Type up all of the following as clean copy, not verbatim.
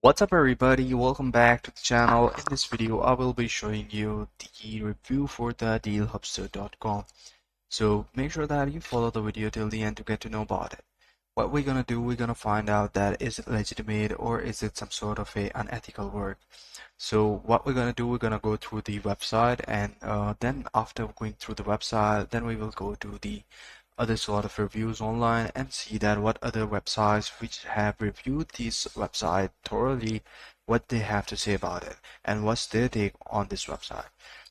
What's up everybody, welcome back to the channel. In this video I will be showing you the review for the dealhubster.com. So make sure that you follow the video till the end to get to know about it. What we're gonna do, we're gonna find out that is it legitimate or is it some sort of a unethical work. So what we're gonna do, we're gonna go through the website and then after going through the website, then we will go to the other sort of reviews online and see that what other websites which have reviewed this website thoroughly, what they have to say about it and what's their take on this website.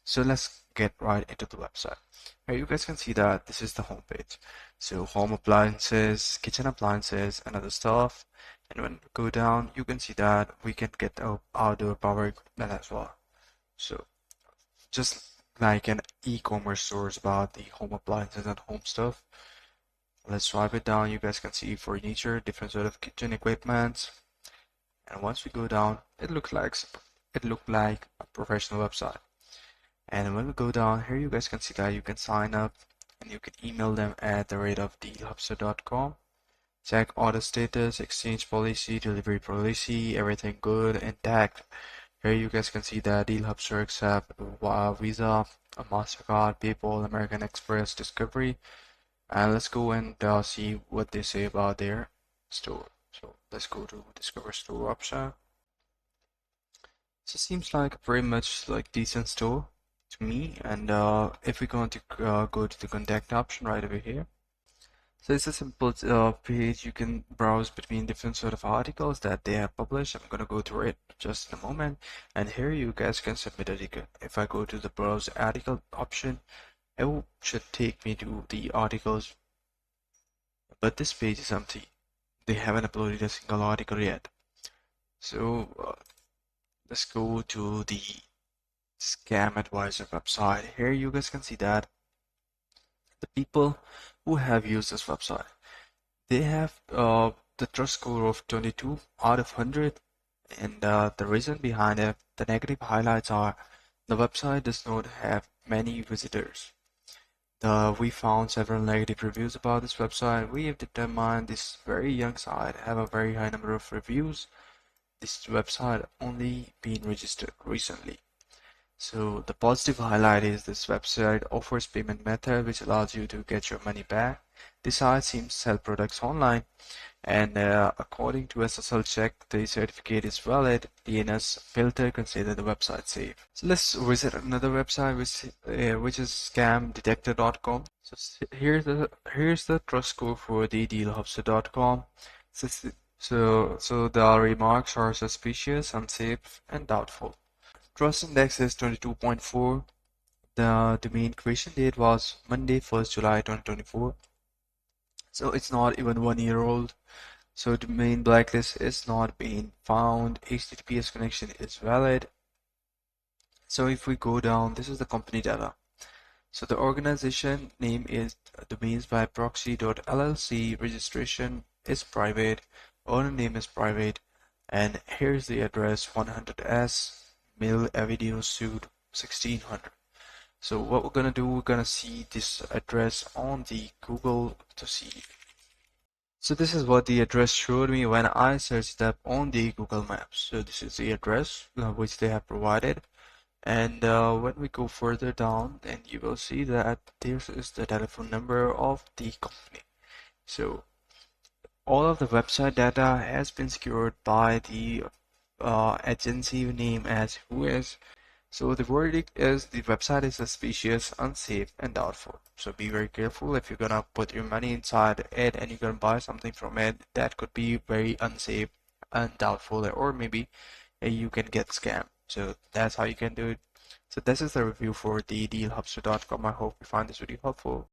So let's get right into the website. Here you guys can see that this is the home page. So home appliances, kitchen appliances and other stuff. And when we go down, you can see that we can get outdoor power equipment as well. So just like an e-commerce stores about the home appliances and home stuff. Let's swipe it down. You guys can see furniture, different sort of kitchen equipment. And once we go down, it looked like a professional website. And when we go down here, you guys can see that you can sign up and you can email them at @dealhubster.com. Check order status, exchange policy, delivery policy, everything good, intact. Here you guys can see that DealHubster accept Visa, MasterCard, PayPal, American Express, Discovery. And let's go and see what they say about their store. So let's go to Discover Store option. So it seems like very much like decent store to me. And if we're going to go to the contact option right over here. So it's a simple page. You can browse between different sort of articles that they have published. I'm going to go through it just in a moment. And here you guys can submit a ticket. If I go to the browse article option, it should take me to the articles. But this page is empty. They haven't uploaded a single article yet. So let's go to the Scam Advisor website. Here you guys can see that the people who have used this website, they have the trust score of 22 out of 100, and the reason behind it, the negative highlights are the website does not have many visitors. We found several negative reviews about this website. We have determined this very young site have a very high number of reviews. This website only been registered recently. So the positive highlight is this website offers payment method which allows you to get your money back. This site seems to sell products online, and according to SSL check, the certificate is valid. DNS filter consider the website safe. So let's visit another website which is scamdetector.com. So here's the trust score for the dealhubster.com. So the remarks are suspicious, unsafe, and doubtful. Trust index is 22.4. The domain creation date was Monday, 1st July 2024. So it's not even 1 year old. So domain blacklist is not being found. HTTPS connection is valid. So if we go down, this is the company data. So the organization name is domains by proxy.llc. Registration is private. Owner name is private. And here's the address: 100S. Mill Avenue Suite 1600. So what we're gonna do, we're gonna see this address on the Google to see. So this is what the address showed me when I searched up on the Google Maps. So this is the address which they have provided. And when we go further down, then you will see that this is the telephone number of the company. So all of the website data has been secured by the agency name as Whois. So the verdict is the website is suspicious, unsafe, and doubtful. So be very careful if you're gonna put your money inside it and you're gonna buy something from it that could be very unsafe and doubtful, or maybe you can get scammed. So that's how you can do it. So this is the review for the dealhubster.com. I hope you find this video helpful.